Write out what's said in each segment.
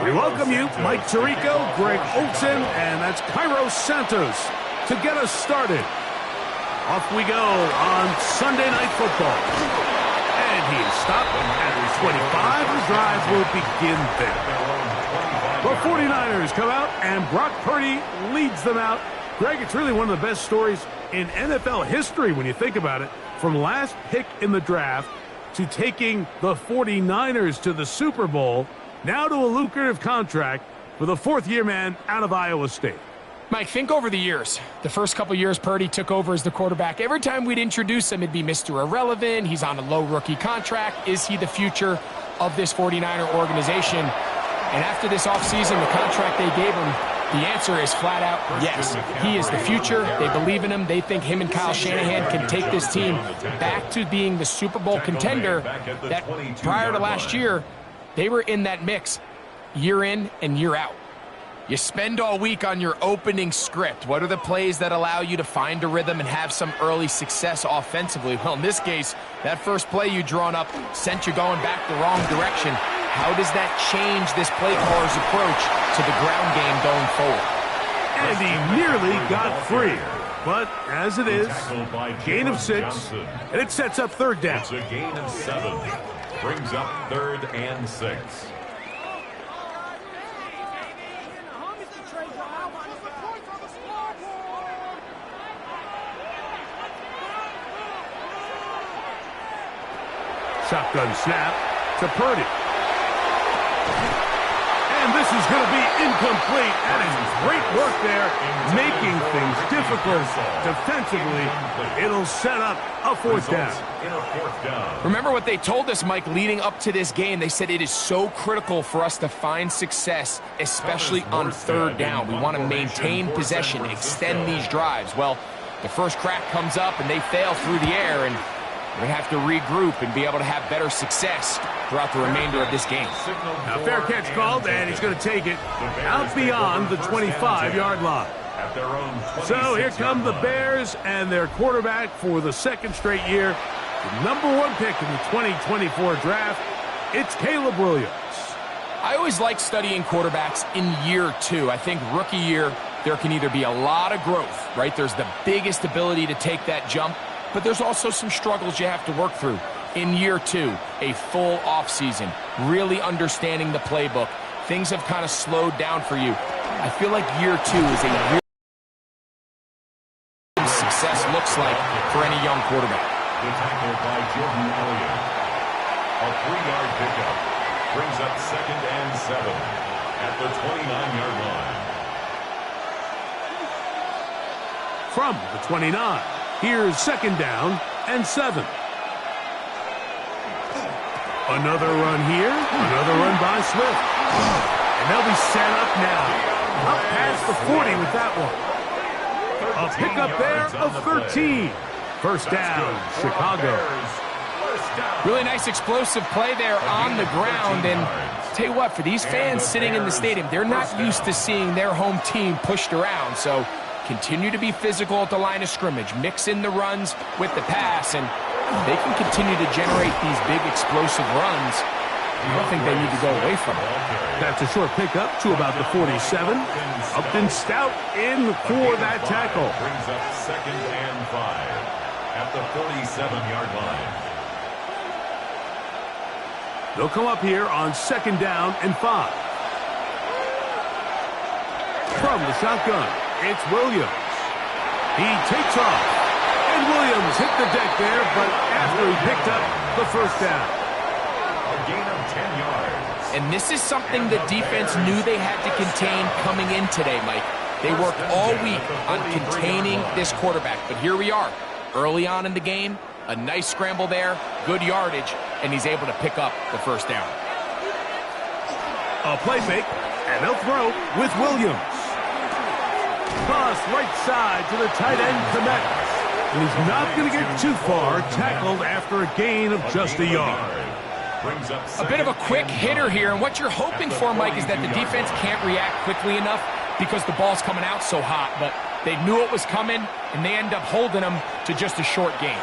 We welcome you, Mike Tirico, Greg Olson, and that's Cairo Santos to get us started. Off we go on Sunday Night Football. And he is stopped at his 25. The drive will begin there. The 49ers come out, and Brock Purdy leads them out. Greg, it's really one of the best stories in NFL history when you think about it. From last pick in the draft to taking the 49ers to the Super Bowl, now to a lucrative contract for the fourth-year man out of Iowa State. Mike, think over the years. The first couple years Purdy took over as the quarterback. Every time we'd introduce him, it'd be Mr. Irrelevant. He's on a low rookie contract. Is he the future of this 49er organization? And after this offseason, the contract they gave him, the answer is flat out yes. He is the future. They believe in him. They think him and Kyle Shanahan can take this team back to being the Super Bowl contender that prior to last year, they were in that mix year in and year out. You spend all week on your opening script. What are the plays that allow you to find a rhythm and have some early success offensively? Well, in this case, that first play you drawn up sent you going back the wrong direction. How does that change this play caller's approach to the ground game going forward? And he nearly got free. But as it is, gain of 6, and it sets up third down. It's a gain of 7. Brings up 3rd and 6. Shotgun snap to Purdy. And this is going to be incomplete. That is great work there, making things difficult defensively. It'll set up a fourth down. Remember what they told us, Mike, leading up to this game. They said it is so critical for us to find success, especially on third down. We want to maintain possession, extend these drives. Well, the first crack comes up, and they fail through the air, and we're going to have to regroup and be able to have better success throughout the remainder of this game. Now, fair catch called, and he's going to take it out beyond the 25-yard line. So here come the Bears and their quarterback for the second straight year. The number 1 pick in the 2024 draft, it's Caleb Williams. I always like studying quarterbacks in year 2. I think rookie year, there can either be a lot of growth, right? There's the biggest ability to take that jump, but there's also some struggles you have to work through. In year 2, a full offseason, really understanding the playbook. Things have kind of slowed down for you. I feel like year 2 is a year success looks like for any young quarterback. The tackle by Jordan Elliott. A 3-yard pickup. Brings up 2nd and 7 at the 29-yard line. From the 29. Here's 2nd down and 7. Another run here. Another run by Swift. And they'll be set up now. Up past the 40 with that one. A pickup there of 13. First down, Chicago. Really nice explosive play there on the ground. And tell you what, for these fans sitting in the stadium, they're not used to seeing their home team pushed around. So continue to be physical at the line of scrimmage. Mix in the runs with the pass, and they can continue to generate these big explosive runs. I don't think they need to go away from it. That's a short pickup to about the 47. Upton Stout in for that tackle. Brings up 2nd and 5 at the 47-yard line. They'll come up here on 2nd down and 5. From the shotgun, it's Williams. He takes off. And Williams hit the deck there, but after he picked up the first down. A gain of 10 yards. And this is something the defense knew they had to contain coming in today, Mike. They worked all week on containing this quarterback. But here we are, early on in the game. A nice scramble there, good yardage, and he's able to pick up the first down. A play fake, and they'll throw with Williams. Cross right side to the tight end, Komet. And he's not going to get too far, tackled after a gain of just a yard. A bit of a quick hitter here, and what you're hoping for, Mike, is that the defense can't react quickly enough because the ball's coming out so hot. But they knew it was coming, and they end up holding them to just a short gain.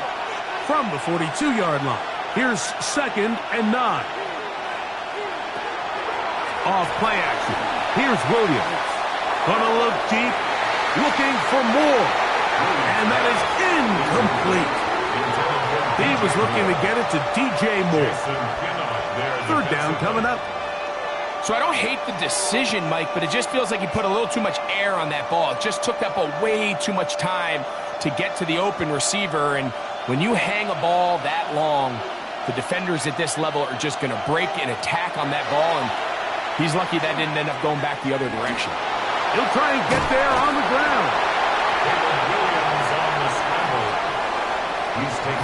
From the 42-yard line, here's 2nd and 9. Off play action. Here's Williams. Gonna look deep. Looking for more. And that is incomplete. He was looking to get it to DJ Moore. Third down coming up. So I don't hate the decision, Mike, but it just feels like he put a little too much air on that ball. It just took that ball way too much time to get to the open receiver. And when you hang a ball that long, the defenders at this level are just going to break and attack on that ball. And he's lucky that didn't end up going back the other direction. He'll try and get there on the ground.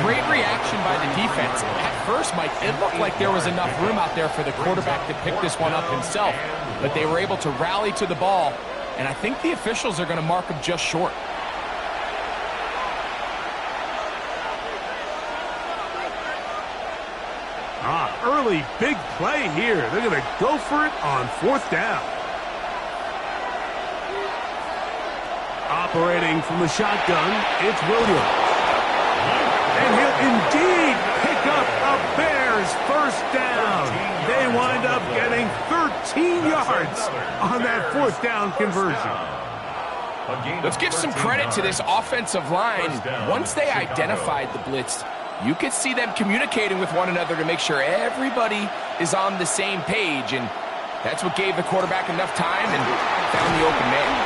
Great reaction by the defense. At first, Mike, it looked like there was enough room out there for the quarterback to pick this one up himself, but they were able to rally to the ball, and I think the officials are going to mark him just short. Early big play here. They're going to go for it on fourth down. Operating from the shotgun, it's Williams. And he'll indeed pick up a Bears first down. They wind up getting 13 yards on that fourth down conversion. Let's give some credit to this offensive line. Once they identified the blitz, you could see them communicating with one another to make sure everybody is on the same page. And that's what gave the quarterback enough time and found the open man.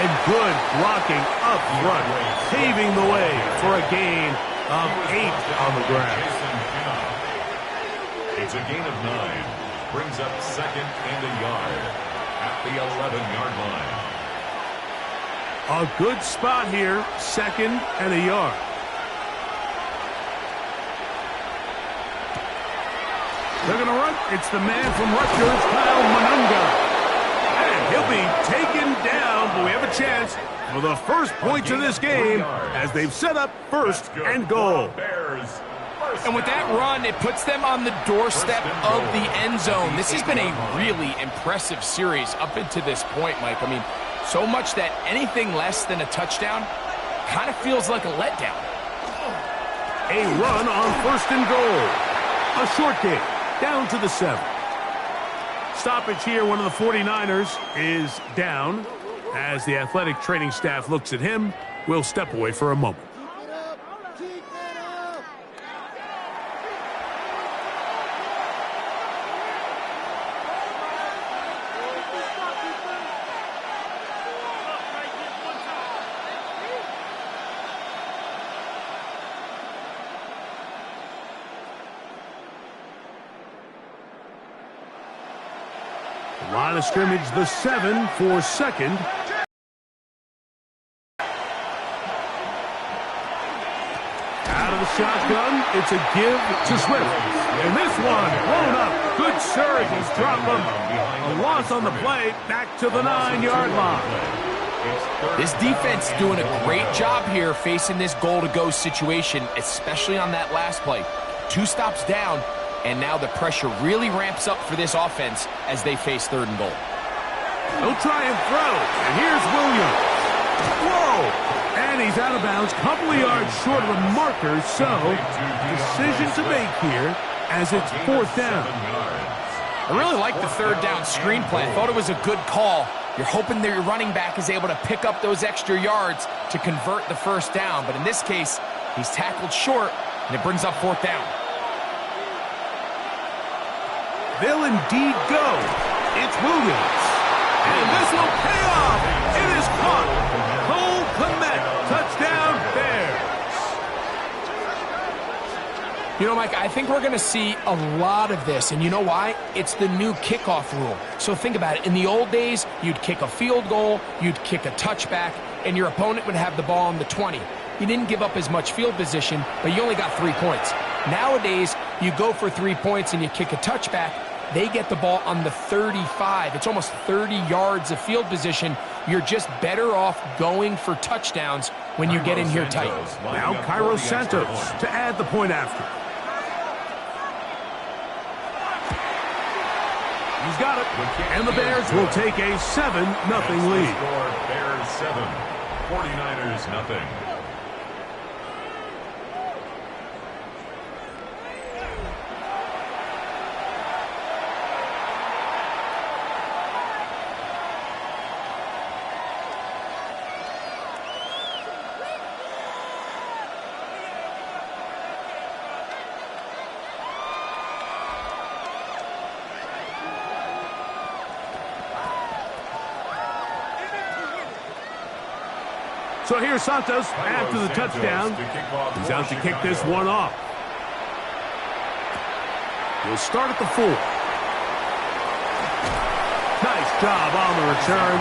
And good blocking up front, paving the way for a gain of 8 on the ground. It's a gain of 9. Brings up second and a yard at the 11-yard line. A good spot here, second and a yard. They're going to run. It's the man from Rutgers, Kyle Monunga. And he'll be taken down, but we have a chance for the first points of this game as they've set up first and goal. And with that run, it puts them on the doorstep of the end zone. This has been a really impressive series up until this point, Mike. I mean, so much that anything less than a touchdown kind of feels like a letdown. A run on first and goal. A short kick down to the 7. Stoppage here, one of the 49ers is down. As the athletic training staff looks at him, we'll step away for a moment. Line of scrimmage, the 7 for second. Out of the shotgun, it's a give to Swift. And this one, blown up. Good surgeons drop him. A loss on the play, back to the 9-yard line. This defense doing a great job here facing this goal-to-go situation, especially on that last play. 2 stops down. And now the pressure really ramps up for this offense as they face third and goal. He'll try and throw. And here's Williams. Whoa! And he's out of bounds. Couple of yards short of the marker. So, decision to make here as it's fourth down. I really like the third down screen play. I thought it was a good call. You're hoping that your running back is able to pick up those extra yards to convert the first down. But in this case, he's tackled short, and it brings up fourth down. They'll indeed go. It's Williams. And this will pay off. It is caught. Cole Kmet, touchdown Bears. You know, Mike, I think we're going to see a lot of this. And you know why? It's the new kickoff rule. So think about it. In the old days, you'd kick a field goal, you'd kick a touchback, and your opponent would have the ball on the 20. You didn't give up as much field position, but you only got 3 points. Nowadays, you go for 3 points and you kick a touchback. They get the ball on the 35. It's almost 30 yards of field position. You're just better off going for touchdowns when you get in here tight. Now Cairo Santos to add the point after. He's got it. And the Bears will take a 7-0 lead. Bears 7, 49ers nothing. So here's Santos after the touchdown. He's out to kick this one off. He'll start at the 4. Nice job on the return.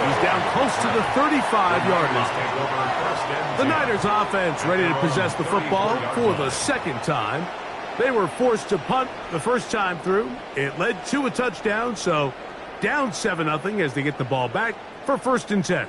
He's down close to the 35-yard line. The Niners offense ready to possess the football for the second time. They were forced to punt the first time through. It led to a touchdown, so down 7-0 as they get the ball back for 1st and 10.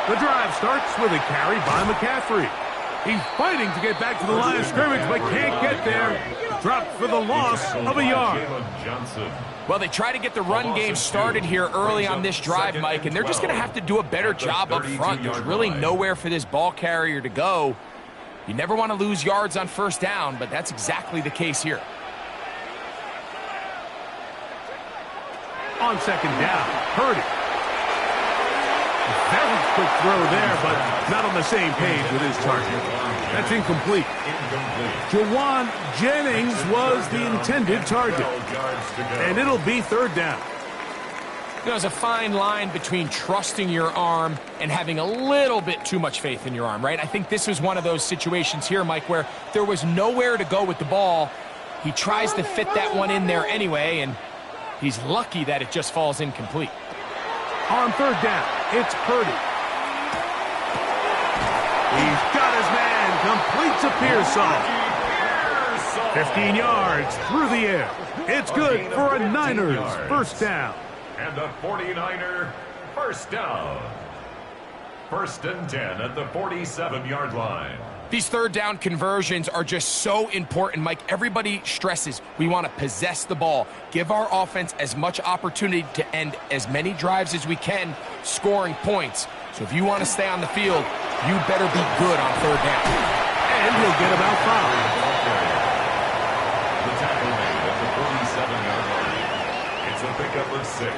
The drive starts with a carry by McCaffrey. He's fighting to get back to the line of scrimmage, but can't get there. Dropped for the loss of a yard. Well, they try to get the run game started here early on this drive, Mike, and they're just going to have to do a better job up front. There's really nowhere for this ball carrier to go. You never want to lose yards on 1st down, but that's exactly the case here. On 2nd down, Purdy. Very quick throw there, but not on the same page with his target. That's incomplete. Jawan Jennings was the intended target. And it'll be 3rd down. You know, there's a fine line between trusting your arm and having a little bit too much faith in your arm, right? I think this is one of those situations here, Mike, where there was nowhere to go with the ball. He tries to fit that one in there anyway, and he's lucky that it just falls incomplete. On 3rd down, it's Purdy. He's got his man, completes a Pearsall. 15 yards through the air. It's good for a Niners 1st down. And the 49er 1st down. 1st and 10 at the 47-yard line. These 3rd down conversions are just so important, Mike. Everybody stresses we want to possess the ball, give our offense as much opportunity to end as many drives as we can, scoring points. So if you want to stay on the field, you better be good on 3rd down. And he'll get about 5. The tackle made at the 47-yard line. It's a pickup of 6.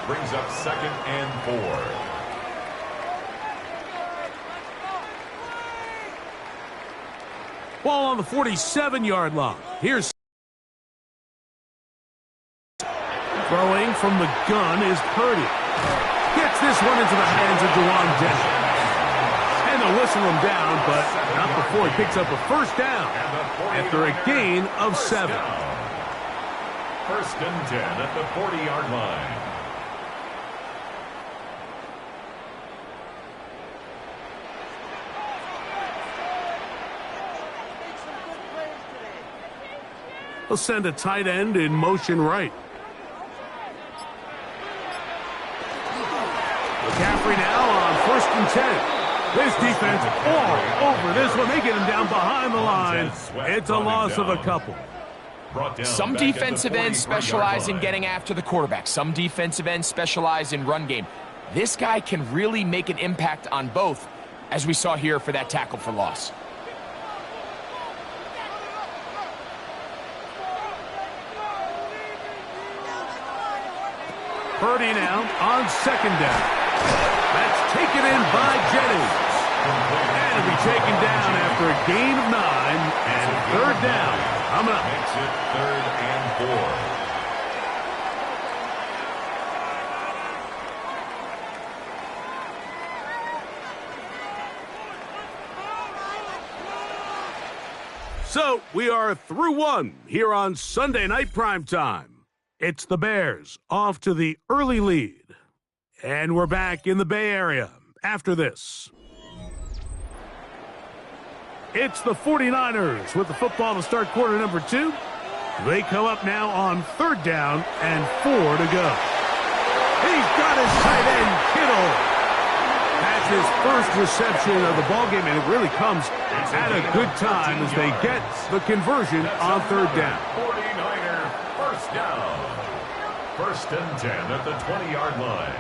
Brings up 2nd and 4. Ball on the 47-yard line. Here's throwing from the gun is Purdy. Gets this one into the hands of Jawan Jennings. And they'll whistle him down, but not before he picks up a 1st down after a gain of 7. 1st and 10 at the 40-yard line. He'll send a tight end in motion right. McCaffrey now on 1st and 10. This defense all over this one. They get him down behind the line. It's a loss of a couple. Some defensive ends specialize in getting after the quarterback. Some defensive ends specialize in run game. This guy can really make an impact on both, as we saw here for that tackle for loss. Purdy now on 2nd down. That's taken in by Jennings. And it'll be taken down after a gain of 9 and 3rd down. Coming up. Makes it 3rd and 4. So we are through one here on Sunday Night Primetime. It's the Bears off to the early lead. And we're back in the Bay Area after this. It's the 49ers with the football to start quarter number 2. They come up now on 3rd down and 4 to go. He's got his tight end, Kittle. That's his first reception of the ballgame, and it really comes at a good time as they get the conversion on 3rd down. 49er 1st down. 1st and 10 at the 20-yard line.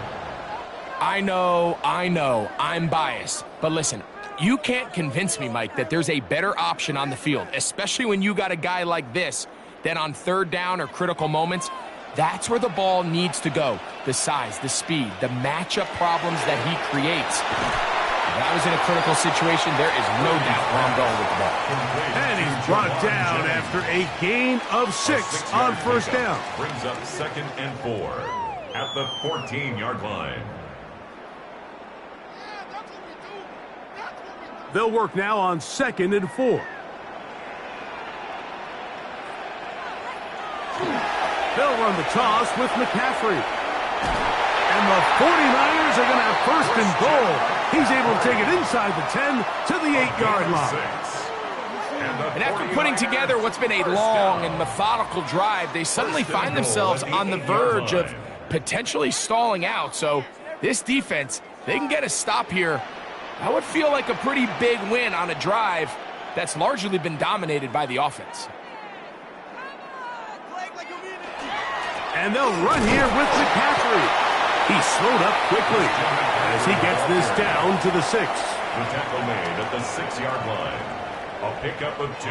I know, I'm biased. But listen, you can't convince me, Mike, that there's a better option on the field, especially when you got a guy like this, that on 3rd down or critical moments, That's where the ball needs to go. The size, the speed, the matchup problems that he creates. If that was in a critical situation, there is no doubt where I'm going with the ball. And he's brought down after a gain of 6 on first down. Brings up 2nd and 4 at the 14-yard line. They'll work now on 2nd and 4. They'll run the toss with McCaffrey. And the 49ers are going to have 1st and goal. He's able to take it inside the 10 to the 8-yard line. And after putting together what's been a long and methodical drive, they suddenly find themselves on the verge of potentially stalling out. So this defense, they can get a stop here. That would feel like a pretty big win on a drive that's largely been dominated by the offense. And they'll run here with McCaffrey. He's slowed up quickly as he gets this down to the 6. The tackle made at the 6-yard line. A pickup of 2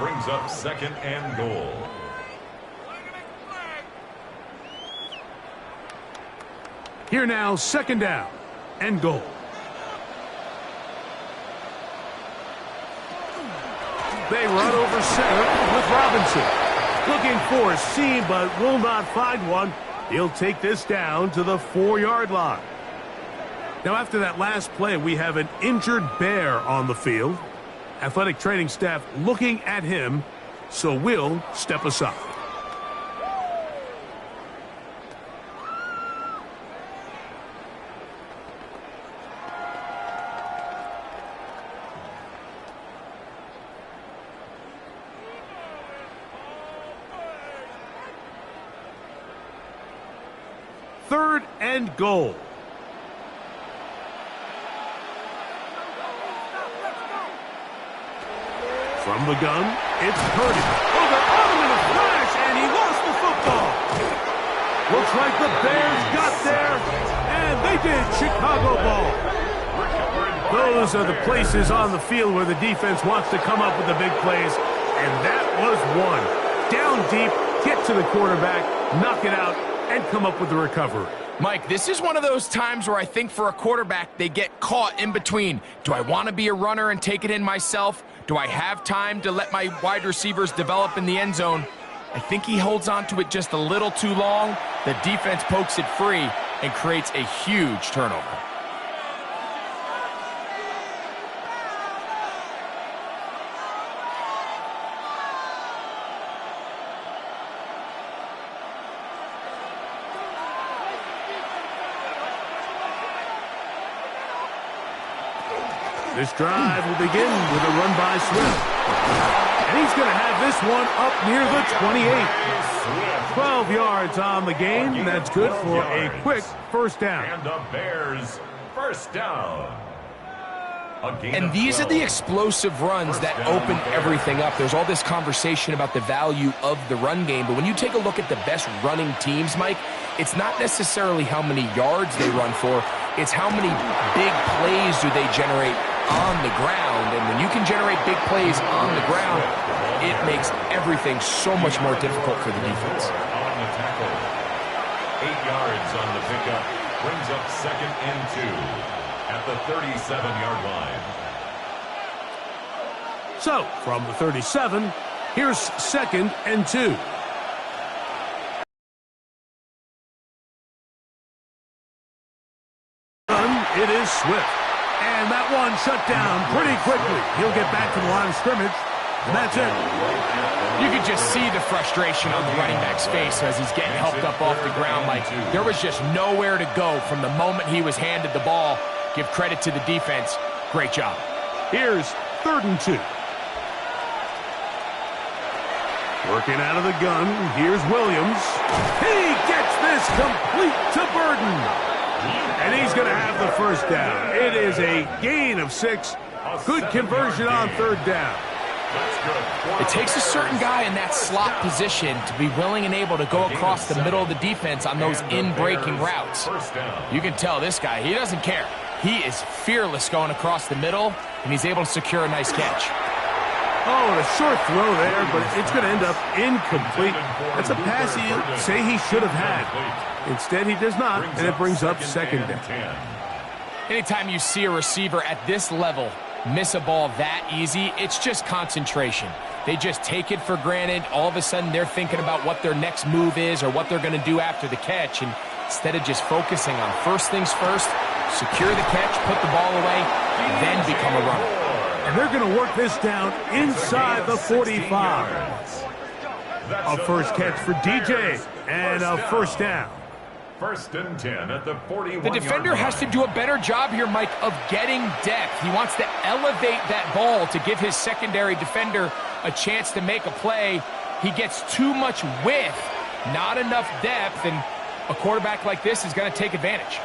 brings up 2nd and goal. Here now, 2nd down and goal. They run over center with Robinson. Looking for a seam, but will not find one. He'll take this down to the 4-yard line. Now, after that last play, we have an injured Bear on the field. Athletic training staff looking at him, so we'll step aside. Third and goal. From the gun, it's Purdy. Oh, they're on him in a flash, and he lost the football. Looks like the Bears got there, and they did. Chicago ball. Those are the places on the field where the defense wants to come up with the big plays, and that was one. Down deep, get to the quarterback, knock it out, and come up with the recovery. Mike, this is one of those times where I think for a quarterback, they get caught in between. Do I want to be a runner and take it in myself? Do I have time to let my wide receivers develop in the end zone? I think he holds on to it just a little too long. The defense pokes it free and creates a huge turnover. This drive will begin with a run by Swift. And he's going to have this one up near the 28. 12 yards on the game, and that's good for a quick first down. And the Bears first down. And these are the explosive runs that open everything up. There's all this conversation about the value of the run game, but when you take a look at the best running teams, Mike, it's not necessarily how many yards they run for, it's how many big plays do they generate on the ground. And when you can generate big plays on the ground, it makes everything so much more difficult for the defense. On the tackle, 8 yards on the pickup, brings up 2nd and 2 at the 37-yard line. So, from the 37, here's 2nd and 2. It is Swift. And that one shut down pretty quickly. He'll get back to the line of scrimmage, and that's it. You could just see the frustration on the running back's face as he's getting helped up off the ground. Like, there was just nowhere to go from the moment he was handed the ball. Give credit to the defense. Great job. Here's 3rd and 2. Working out of the gun, here's Williams. He gets this complete to Burden. And he's going to have the first down. It is a gain of 6. Good conversion on 3rd down. It takes a certain guy in that slot position to be willing and able to go across the middle of the defense on those in-breaking routes. You can tell this guy, he doesn't care. He is fearless going across the middle, and he's able to secure a nice catch. Oh, and a short throw there, but it's going to end up incomplete. That's a pass you say he should have had. Instead, he does not, and it brings up second down. Anytime you see a receiver at this level miss a ball that easy, it's just concentration. They just take it for granted. All of a sudden, they're thinking about what their next move is or what they're going to do after the catch. And instead of just focusing on first things first, secure the catch, put the ball away, then become a runner. And they're going to work this down inside the 45. A first catch for DJ and a first down. First and 10 at the 41. The defender has to do a better job here, Mike, of getting depth. He wants to elevate that ball to give his secondary defender a chance to make a play. He gets too much width, not enough depth, and a quarterback like this is going to take advantage.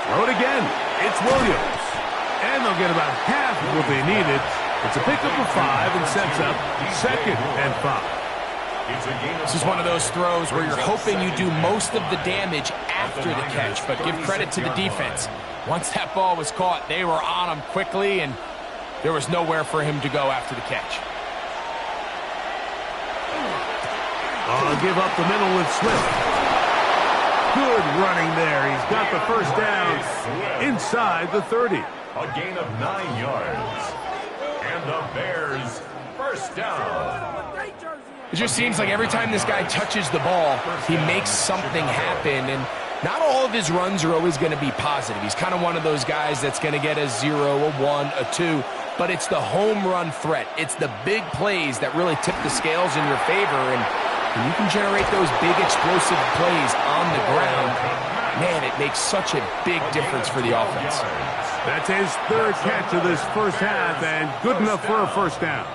Throw it again. It's Williams. And they'll get about half of what they needed. It's a pickup of 5 and sets up second and 5. This is one of those throws where you're hoping you do most of the damage after the catch, but give credit to the defense. Once that ball was caught, they were on him quickly, and there was nowhere for him to go after the catch. Give up the middle with Swift. Good running there. He's got the first down inside the 30. A gain of 9 yards. And the Bears first down. It just seems like every time this guy touches the ball, he makes something happen, and not all of his runs are always going to be positive. He's kind of one of those guys that's going to get a 0, a 1, a 2, but it's the home run threat. It's the big plays that really tip the scales in your favor, and when you can generate those big explosive plays on the ground, man, it makes such a big difference for the offense. That's his third catch of this first half, and good enough for a first down.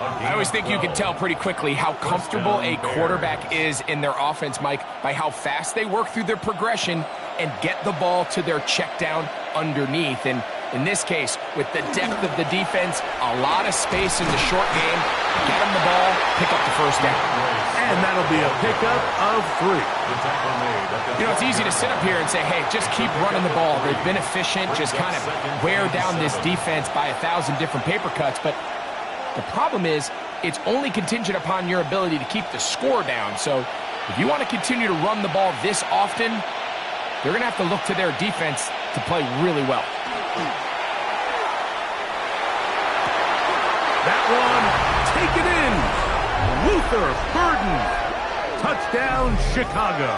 I always think you can tell pretty quickly how comfortable a quarterback is in their offense, Mike, by how fast they work through their progression and get the ball to their check down underneath. And in this case, with the depth of the defense, a lot of space in the short game, get them the ball, pick up the first down. And that'll be a pickup of 3. You know, it's easy to sit up here and say, hey, just keep running the ball. They've been efficient, just kind of wear down this defense by 1,000 different paper cuts, but the problem is, it's only contingent upon your ability to keep the score down. So if you want to continue to run the ball this often, they're going to have to look to their defense to play really well. That one, take it in. Luther Burden. Touchdown, Chicago.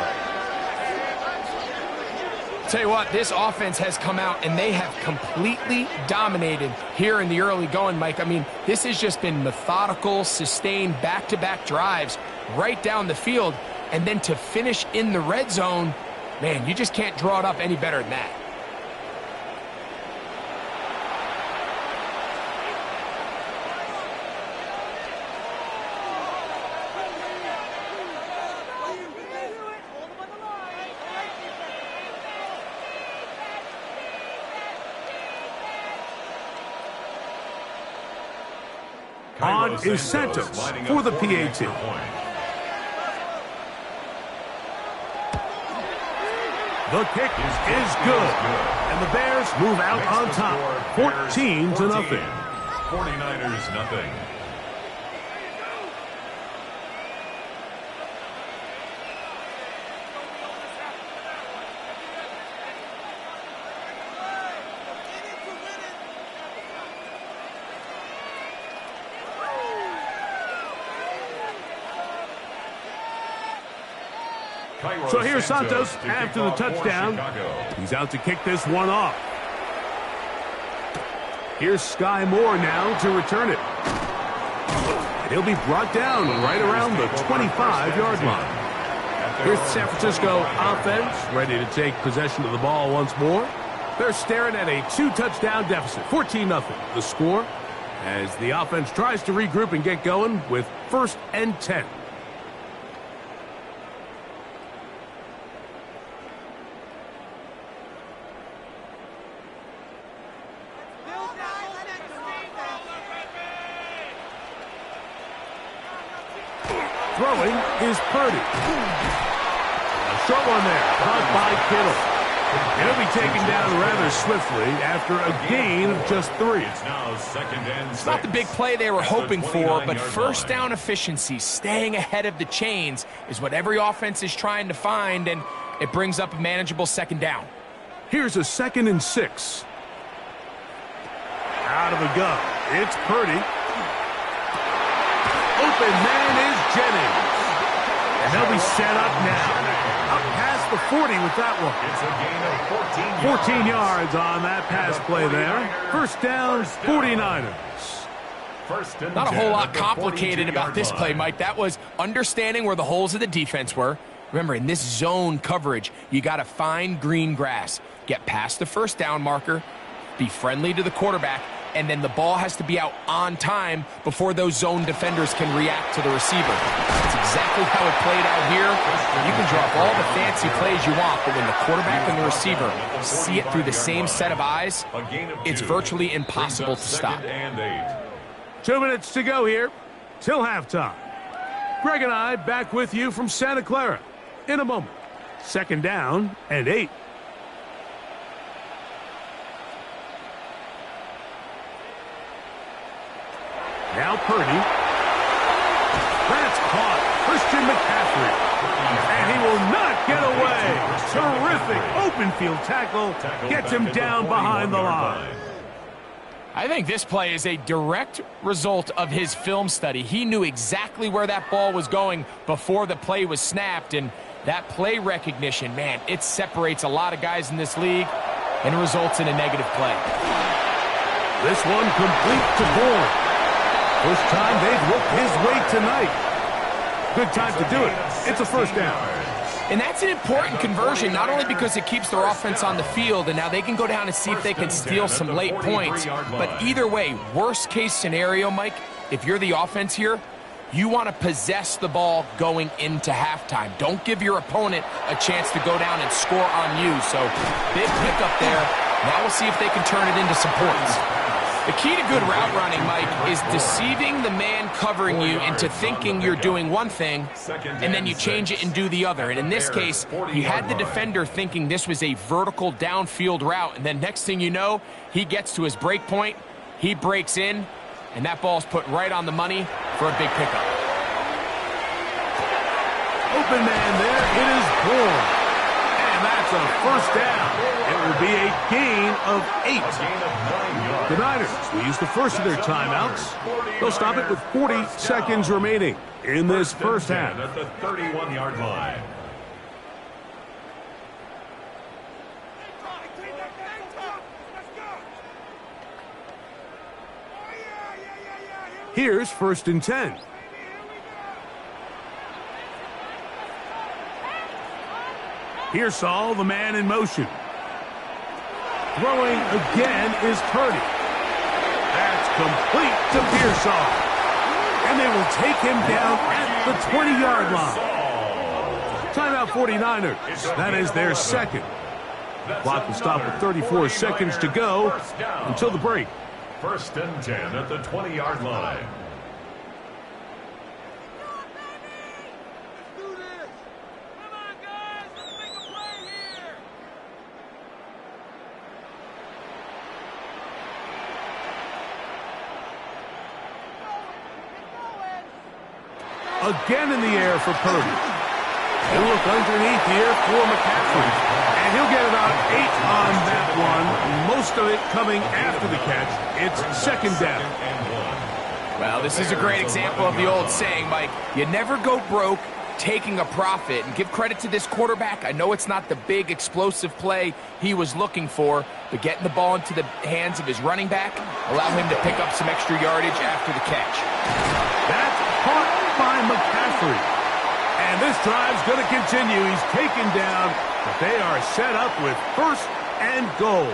Tell you what, this offense has come out and they have completely dominated here in the early going, Mike. I mean, this has just been methodical, sustained, back-to-back drives right down the field. And then to finish in the red zone, man, you just can't draw it up any better than that. On is Santos for the PAT. The kick is good. And the Bears move out on top, 14-0. 49ers nothing. So here's Santos after the touchdown. He's out to kick this one off. Here's Sky Moore now to return it. And he'll be brought down right around the 25-yard line. Here's the San Francisco offense ready to take possession of the ball once more. They're staring at a 2-touchdown deficit, 14-0. The score as the offense tries to regroup and get going with 1st and 10. Throwing is Purdy. A short one there, caught by Kittle. And he'll be taken down rather swiftly after a gain of just 3. It's now second and 6. It's not the big play they were hoping for, but first down efficiency, staying ahead of the chains, is what every offense is trying to find, and it brings up a manageable second down. Here's a 2nd and 6. Out of the gun, it's Purdy. Open man is Jennings. And they'll be set up now. Up past the 40 with that one. It's a gain of 14 yards on that pass play there. First down, 49ers. Not a whole lot complicated about this play, Mike. That was understanding where the holes of the defense were. Remember, in this zone coverage, you got to find green grass. Get past the first down marker, be friendly to the quarterback, and then the ball has to be out on time before those zone defenders can react to the receiver. That's exactly how it played out here. You can draw up all the fancy plays you want, but when the quarterback and the receiver see it through the same set of eyes, it's virtually impossible to stop. 2 minutes to go here till halftime. Greg and I back with you from Santa Clara in a moment. Second down and 8. Now Purdy. That's caught. Christian McCaffrey. And he will not get away. Terrific open field tackle. Gets him down behind the line. I think this play is a direct result of his film study. He knew exactly where that ball was going before the play was snapped, and that play recognition, man, it separates a lot of guys in this league and results in a negative play. This one complete to Bourne. First time they've looked his way tonight. Good time to do it. It's a first down. And that's an important conversion, not only because it keeps their offense on the field, and now they can go down and see if they can steal some late points. But either way, worst case scenario, Mike, if you're the offense here, you want to possess the ball going into halftime. Don't give your opponent a chance to go down and score on you. So big pickup there. Now we'll see if they can turn it into some points. The key to good route running, Mike, is deceiving the man covering you into thinking you're doing one thing, and then you change it and do the other. And in this case, he had the defender thinking this was a vertical downfield route, and then next thing you know, he gets to his break point, he breaks in, and that ball's put right on the money for a big pickup. Open man there, it is Bourne. And that's a first down. It will be a gain of 8. The Niners will use the first of their timeouts. They'll stop it with 40 seconds remaining in this first half. At the 31-yard line. Here's 1st and 10. Pearsall, the man in motion. Throwing again is Purdy. That's complete to Pearsall. And they will take him down at the 20-yard line. Timeout 49ers. That is their second. Clock will stop with 34 seconds to go until the break. 1st and 10 at the 20-yard line. Again in the air for Purdy. He'll look underneath here for McCaffrey. And he'll get about 8 on that one. Most of it coming after the catch. It's second down. Well, this is a great example of the old saying, Mike. You never go broke taking a profit. And give credit to this quarterback. I know it's not the big explosive play he was looking for, but getting the ball into the hands of his running back allow him to pick up some extra yardage after the catch. That's caught by McCaffrey. And this drive's going to continue. He's taken down, but they are set up with 1st and goal.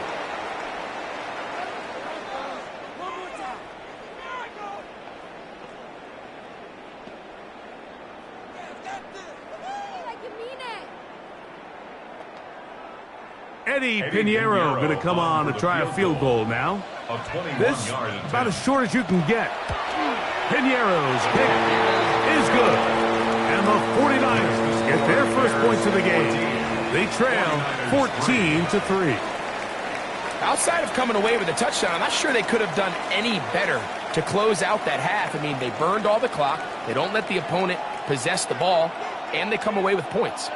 Eddie Pinheiro going to come on to try a field goal now. This about as short as you can get. Pinheiro's kick is good. And the 49ers get their first points of the game. They trail 14-3. Outside of coming away with a touchdown, I'm not sure they could have done any better to close out that half. I mean, they burned all the clock. They don't let the opponent possess the ball, and they come away with points.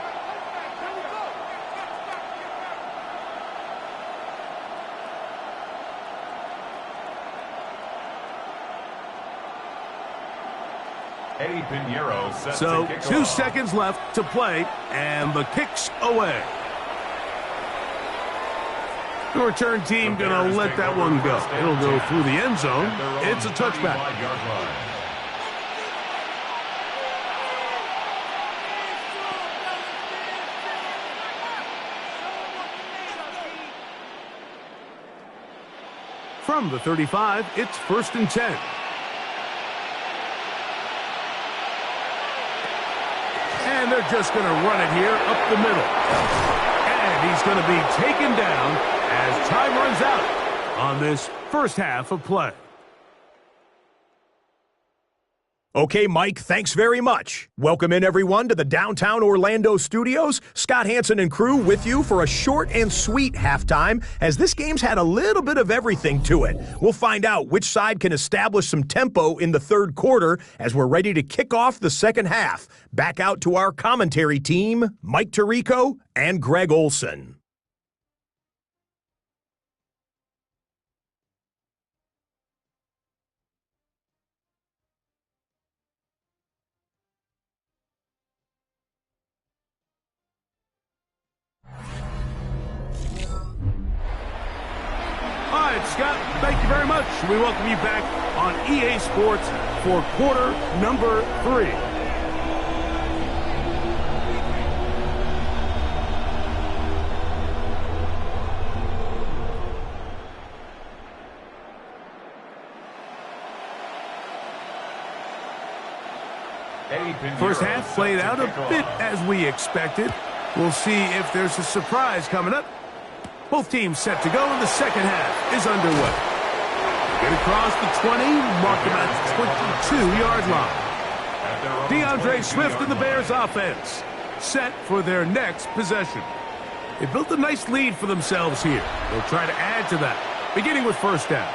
Eddie Pinheiro sets So the kickoff. 2 seconds left to play, and the kick's away. The return team going to let that one go. It'll go through the end zone. It's a touchback. From the 35, it's 1st and 10. And they're just going to run it here up the middle. And he's going to be taken down as time runs out on this first half of play. Okay, Mike, thanks very much. Welcome in, everyone, to the downtown Orlando studios. Scott Hansen and crew with you for a short and sweet halftime, as this game's had a little bit of everything to it. We'll find out which side can establish some tempo in the third quarter as we're ready to kick off the second half. Back out to our commentary team, Mike Tirico and Greg Olson. All right, Scott, thank you very much. We welcome you back on EA Sports for quarter number 3. First half played out a bit as we expected. We'll see if there's a surprise coming up. Both teams set to go, and the second half is underway. Get across the 20, mark them at the 22-yard line. DeAndre Swift and the Bears offense set for their next possession. They built a nice lead for themselves here. They'll try to add to that, beginning with first down.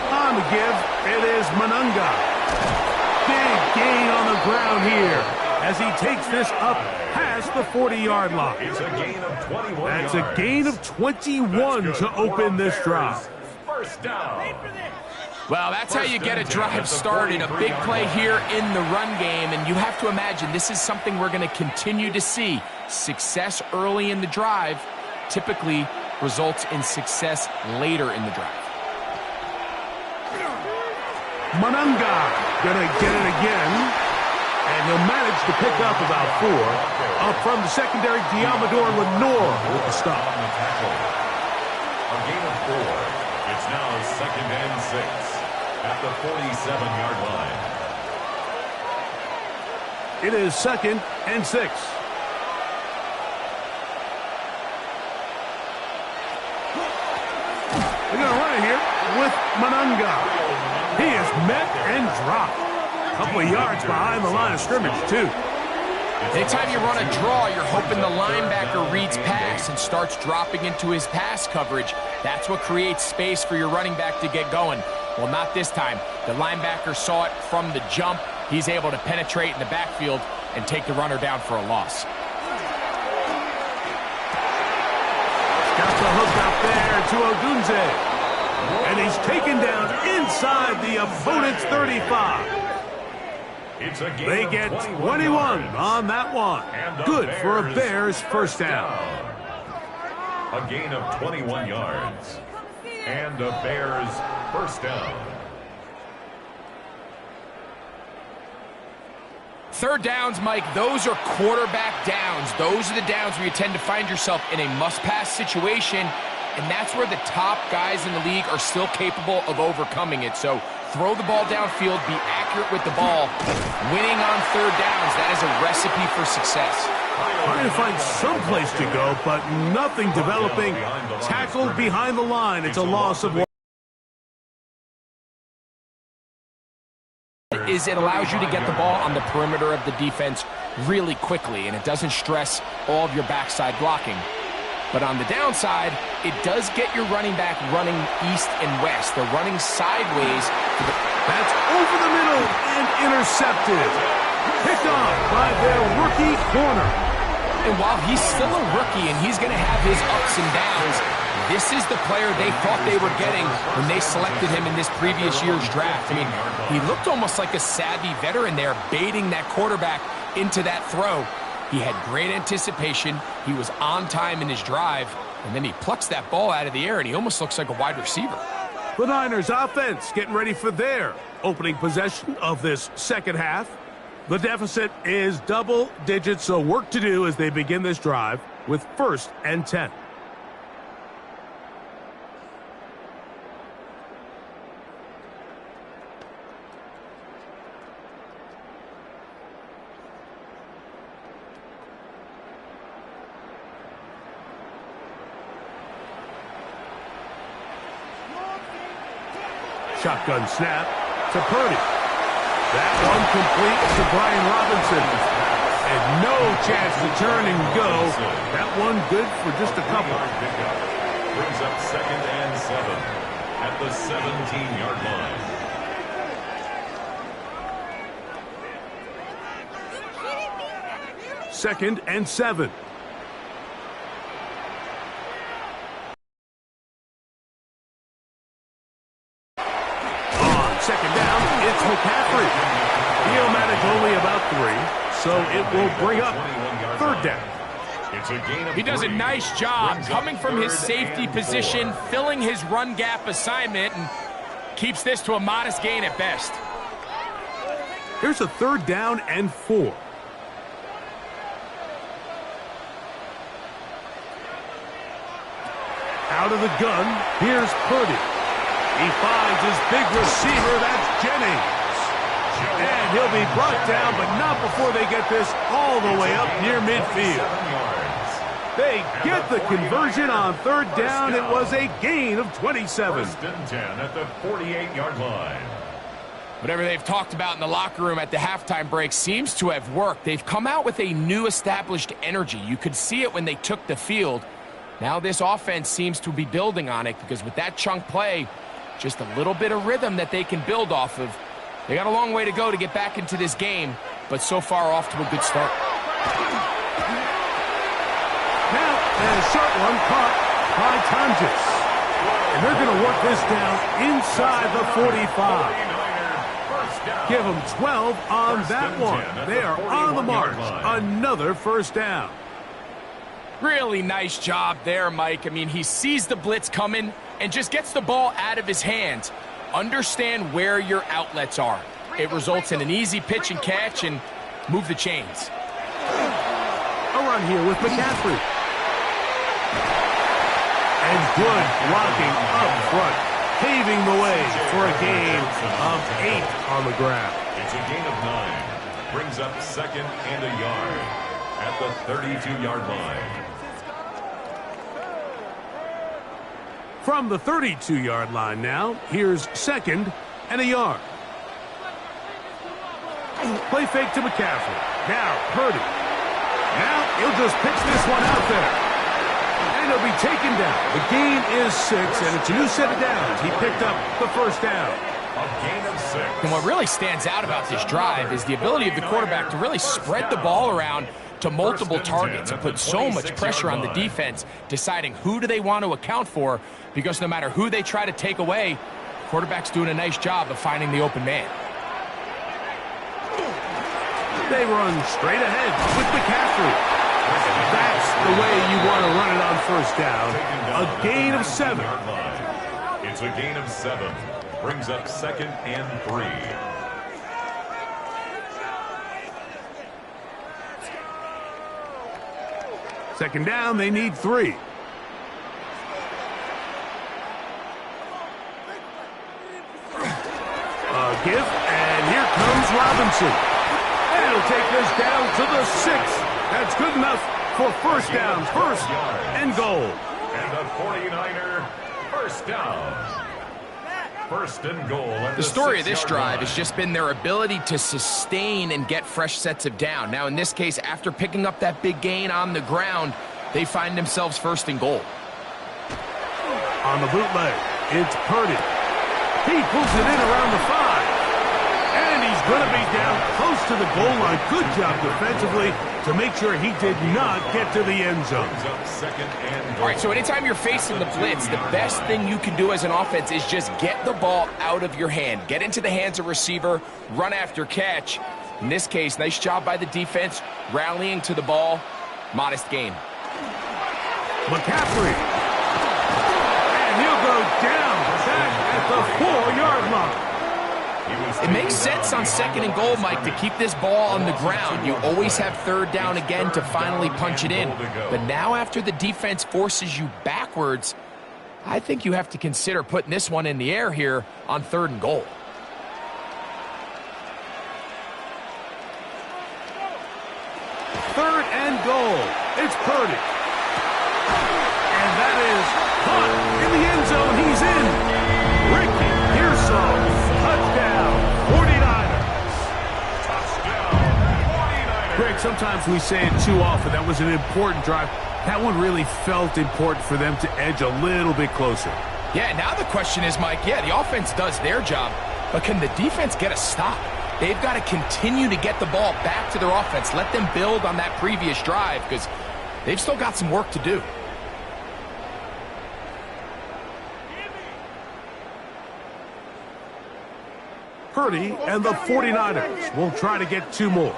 On the give, it is Manunga. Big gain on the ground here as he takes this up past the 40-yard line. It's a gain of 21 That's yards. a gain of 21 to open this drive. First down. Well, that's how you get a drive started. A big play here in the run game, and you have to imagine this is something we're going to continue to see. Success early in the drive typically results in success later in the drive. Manunga gonna get it again, and he'll manage to pick up about 4. Up from the secondary, Diamador Lenore with the stop. On the tackle. A gain of 4. It's now 2nd and 6 at the 47-yard line. It is 2nd and 6. They're gonna run it here with Manunga. He is met and dropped. A couple of yards behind the line of scrimmage, too. Anytime you run a draw, you're hoping the linebacker reads pass and starts dropping into his pass coverage. That's what creates space for your running back to get going. Well, not this time. The linebacker saw it from the jump. He's able to penetrate in the backfield and take the runner down for a loss. Got the hook out there to Odunze. And he's taken down inside the opponent's 35. It's a gain They of get 21 21 yards. on that one. And the Good for a Bears first down. A gain of 21 yards. And a Bears first down. Third downs, Mike, those are quarterback downs. Those are the downs where you tend to find yourself in a must-pass situation, and that's where the top guys in the league are still capable of overcoming it. So throw the ball downfield, be accurate with the ball. Winning on third downs, that is a recipe for success. Trying to find some place to go, but nothing developing. Tackled behind the line. It's a loss of 1. It allows you to get the ball on the perimeter of the defense really quickly, and it doesn't stress all of your backside blocking. But on the downside, it does get your running back running east and west. They're running sideways. That's over the middle and intercepted. Picked off by their rookie corner. And while he's still a rookie and he's going to have his ups and downs, this is the player they thought they were getting when they selected him in this previous year's draft. I mean, he looked almost like a savvy veteran there, baiting that quarterback into that throw. He had great anticipation. He was on time in his drive, and then he plucks that ball out of the air, and he almost looks like a wide receiver. The Niners offense getting ready for their opening possession of this second half. The deficit is double digits, so work to do as they begin this drive with 1st and 10. Shotgun snap to Purdy. That one complete to Brian Robinson. And no chance to turn and go. That one good for just a couple. Brings up 2nd and 7 at the 17-yard line. 2nd and 7. Second down, it's McCaffrey. The Omatic only about 3, so it will bring up 3rd down. He does a nice job coming from his safety position, filling his run gap assignment, and keeps this to a modest gain at best. Here's a 3rd down and 4. Out of the gun, here's Purdy. He finds his big receiver, that's Jennings. And he'll be brought down, but not before they get this all the way up near midfield. They get the conversion on 3rd down. It was a gain of 27. 1st and 10 at the 48-yard line. Whatever they've talked about in the locker room at the halftime break seems to have worked. They've come out with a new established energy. You could see it when they took the field. Now this offense seems to be building on it because with that chunk play, just a little bit of rhythm that they can build off of. They got a long way to go to get back into this game, but so far off to a good start. Now, a short one caught by Tonjes. And they're going to work this down inside the 45. Give them 12 on that one. They are on the march. Another 1st down. Really nice job there, Mike. I mean, he sees the blitz coming and just gets the ball out of his hands. Understand where your outlets are. It results in an easy pitch and catch and move the chains. A run here with McCaffrey. And good blocking up front, paving the way for a gain of 8 on the ground. It's a gain of 9. Brings up 2nd and a yard at the 32-yard line. From the 32-yard line now, here's 2nd and a yard. Play fake to McCaffrey. Now Purdy. Now he'll just pitch this one out there. And he'll be taken down. The gain is 6, and it's a new set of downs. He picked up the 1st down. A gain of 6. And what really stands out about this drive is the ability of the quarterback to really spread the ball around to multiple targets and put so much pressure on the defense, deciding who do they want to account for, because no matter who they try to take away, the quarterback's doing a nice job of finding the open man. They run straight ahead with McCaffrey. That's the way you want to run it on 1st down. A gain of 7. It's a gain of 7. Brings up 2nd and 3. Second down, they need 3. give, and here comes Robinson. And he'll take this down to the 6. That's good enough for first down, first and goal. And the 49er first down. First and goal. The story of this drive has just been their ability to sustain and get fresh sets of down. Now, in this case, after picking up that big gain on the ground, they find themselves first and goal. On the bootleg, it's Purdy. He pulls it in around the 5. And he's going to be down close to the goal line. Good job defensively to make sure he did not get to the end zone. All right, so anytime you're facing the blitz, the best thing you can do as an offense is just get the ball out of your hand. Get into the hands of receiver, run after catch. In this case, nice job by the defense, rallying to the ball. Modest gain. McCaffrey. And he'll go down back at the 4-yard line. It makes sense on second and goal, Mike, to keep this ball on the ground. You always have third down again to finally punch it in. But now after the defense forces you backwards, I think you have to consider putting this one in the air here on third and goal. Third and goal. It's Purdy. And that is caught in the end zone. He's in. Ricky Pearsall. Touchdown. 49ers. Touchdown. 49ers. Greg, sometimes we say it too often. That was an important drive. That one really felt important for them to edge a little bit closer. Yeah, now the question is, Mike, yeah, the offense does their job, but can the defense get a stop? They've got to continue to get the ball back to their offense. Let them build on that previous drive because they've still got some work to do. Purdy and the 49ers will try to get 2 more.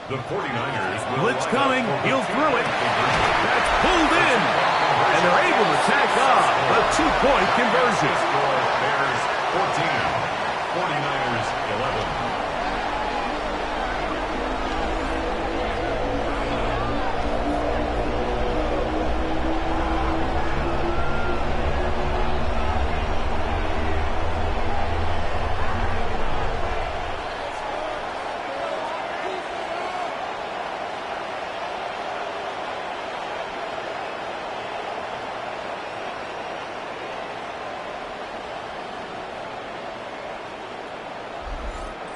The 49ers. Blitz coming. He'll throw it. That's pulled in. And they're able to tack on a 2-point conversion. Bears 14. 49ers 11.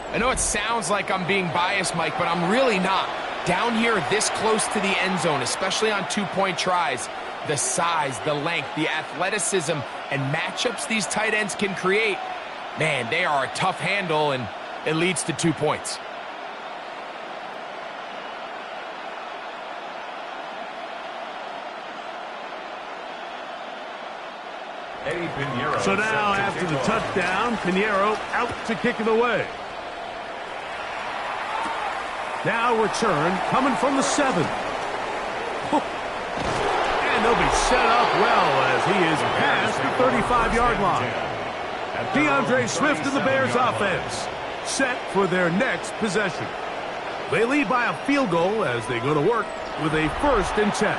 I know it sounds like I'm being biased, Mike, but I'm really not. Down here this close to the end zone, especially on 2-point tries, the size, the length, the athleticism, and matchups these tight ends can create, man, they are a tough handle, and it leads to 2 points. So now, after the touchdown, Pinheiro out to kick it away. Now return coming from the 7. And they'll be set up well as he is past the 35-yard line. DeAndre Swift and the Bears offense set for their next possession. They lead by a field goal as they go to work with a 1st and 10.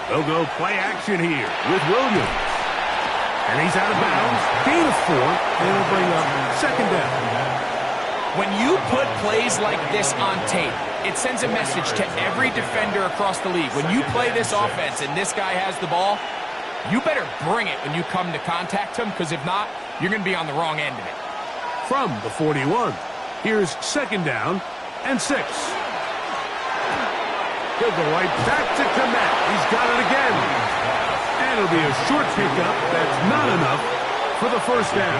They'll go play action here with Williams. And he's out of bounds. Gain of 4. And it'll bring up 2nd down. When you put plays like this on tape, it sends a message to every defender across the league. When you play this offense and this guy has the ball, you better bring it when you come to contact him, because if not, you're going to be on the wrong end of it. From the 41, here's 2nd down and 6. He'll go right back to Komet. He's got it again. And it'll be a short pickup. That's not enough for the 1st down.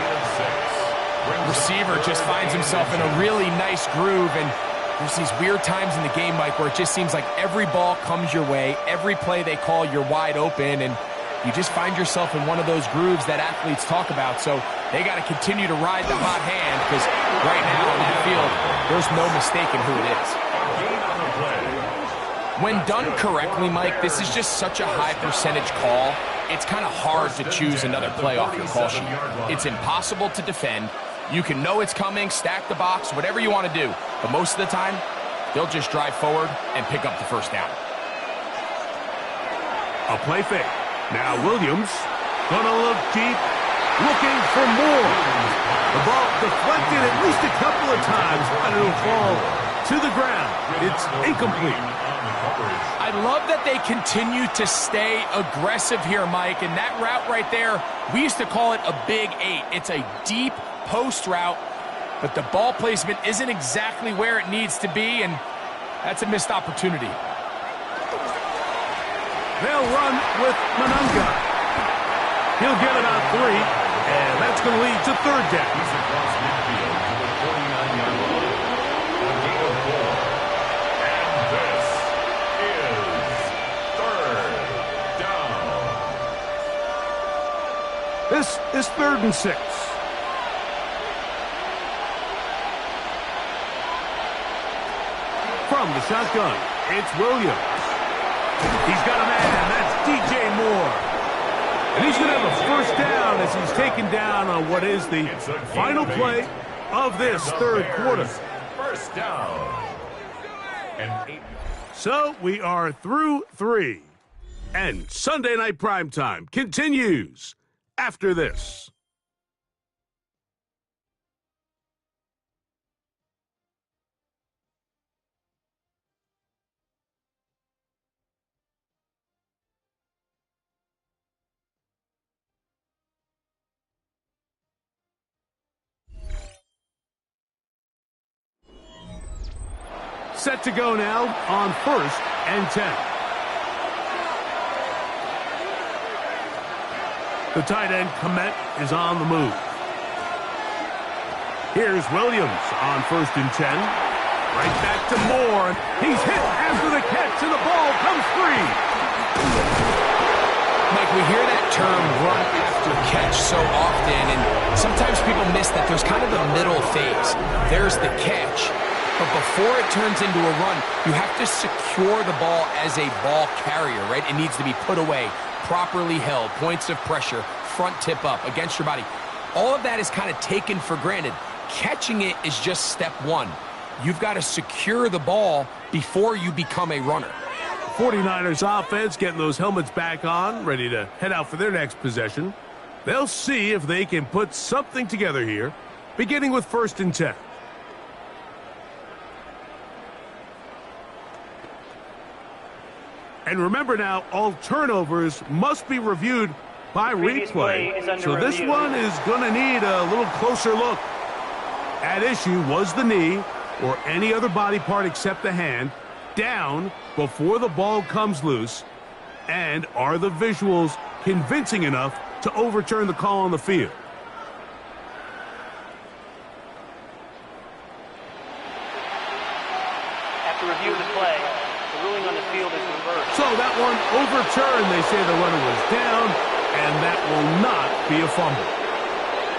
Receiver just finds himself in a really nice groove, and there's these weird times in the game, Mike, where it just seems like every ball comes your way. Every play they call, you're wide open, and you just find yourself in one of those grooves that athletes talk about. So they got to continue to ride the hot hand, because right now on that field, there's no mistaking who it is. When done correctly, Mike, this is just such a high percentage call. It's kind of hard to choose another play off your call sheet. It's impossible to defend. You can know it's coming, stack the box, whatever you want to do. But most of the time, they'll just drive forward and pick up the first down. A play fake. Now Williams gonna look deep, looking for more. The ball deflected at least a couple of times, but it'll fall to the ground. It's incomplete. I love that they continue to stay aggressive here, Mike, and that route right there, we used to call it a big 8. It's a deep post route, but the ball placement isn't exactly where it needs to be, and that's a missed opportunity. They'll run with Manunga. He'll get about 3, and that's going to lead to third down. He's across midfield to the 49-yard line. A gain of 4. And this is third down. This is 3rd and 6. From the shotgun, it's Williams. He's got a man. That's DJ Moore. And he's going to have a first down as he's taken down on what is the final play of this third quarter. First down. And 8. So we are through 3. And Sunday Night Primetime continues after this. Set to go now on 1st and 10. The tight end, Komet, is on the move. Here's Williams on 1st and 10. Right back to Moore. He's hit after the catch, and the ball comes free. Mike, we hear that term run after catch so often, and sometimes people miss that there's kind of a middle phase. There's the catch. But before it turns into a run, you have to secure the ball as a ball carrier, right? It needs to be put away, properly held, points of pressure, front tip up against your body. All of that is kind of taken for granted. Catching it is just step 1. You've got to secure the ball before you become a runner. 49ers offense getting those helmets back on, ready to head out for their next possession. They'll see if they can put something together here, beginning with 1st and 10. And remember now, all turnovers must be reviewed by replay. So this one is going to need a little closer look. At issue was the knee, or any other body part except the hand, down before the ball comes loose. And are the visuals convincing enough to overturn the call on the field? After review of the play, the ruling on the field is reversed. So that one overturned. They say the runner was down, and that will not be a fumble.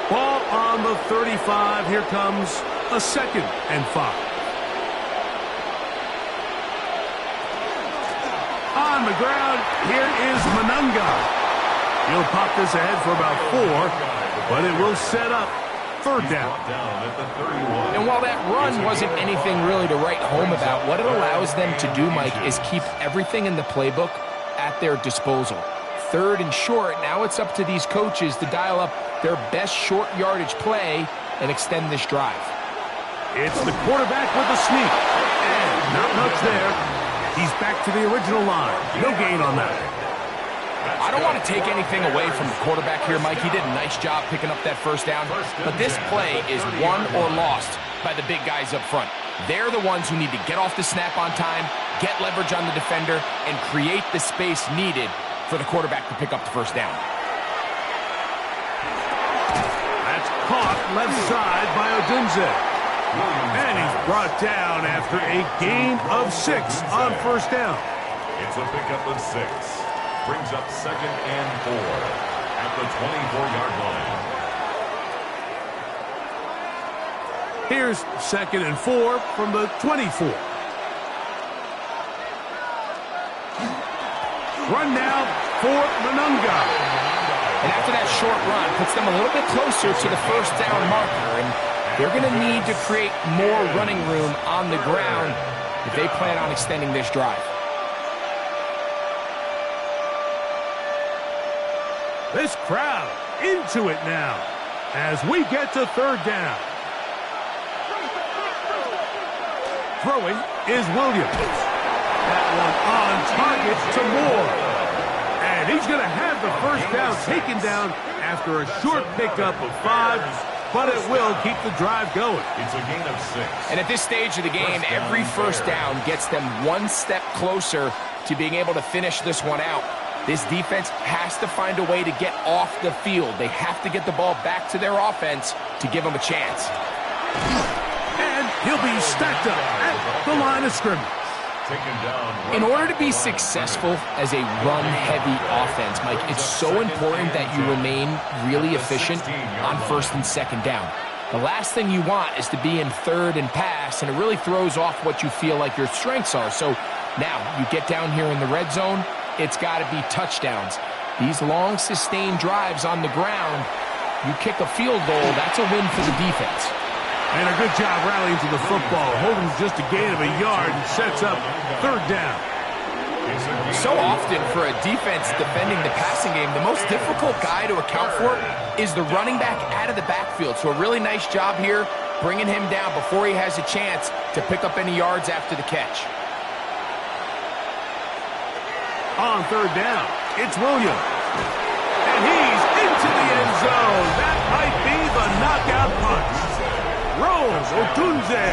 Ball on the 35. Here comes a 2nd and 5. On the ground, here is Manunga. He'll pop this ahead for about 4, but it will set up 3rd down. And while that run wasn't anything really to write home about, what it allows them to do, Mike, is keep everything in the playbook at their disposal. 3rd and short, now it's up to these coaches to dial up their best short yardage play and extend this drive. It's the quarterback with the sneak. And not much there. He's back to the original line. No gain on that. I don't want to take anything away from the quarterback here, Mike. He did a nice job picking up that first down. But this play is won or lost by the big guys up front. They're the ones who need to get off the snap on time, get leverage on the defender, and create the space needed for the quarterback to pick up the first down. That's caught left side by Odunze. And he's brought down after a gain of 6 on first down. It's a pickup of 6. Brings up 2nd and 4 at the 24-yard line. Here's 2nd and 4 from the 24. Run now for Manunga. And after that short run, puts them a little bit closer to the first down marker. And they're going to need to create more running room on the ground if they plan on extending this drive. This crowd into it now as we get to third down. Throwing is Williams. That one on target to Moore. And he's going to have the first down taken down after a short pickup of 5, but it will keep the drive going. It's a gain of 6. And at this stage of the game, every first down gets them one step closer to being able to finish this one out. This defense has to find a way to get off the field. They have to get the ball back to their offense to give them a chance. And he'll be stacked up at the line of scrimmage. In order to be successful as a run-heavy offense, Mike, it's so important that you remain really efficient on first and second down. The last thing you want is to be in third and pass, and it really throws off what you feel like your strengths are. So now you get down here in the red zone, it's got to be touchdowns. These long, sustained drives on the ground, you kick a field goal, that's a win for the defense. And a good job rallying to the football, holding just a gain of a yard and sets up third down. So often for a defense defending the passing game, the most difficult guy to account for is the running back out of the backfield. So a really nice job here, bringing him down before he has a chance to pick up any yards after the catch. On third down, it's Williams. And he's into the end zone. That might be the knockout punch. Rose Otunze.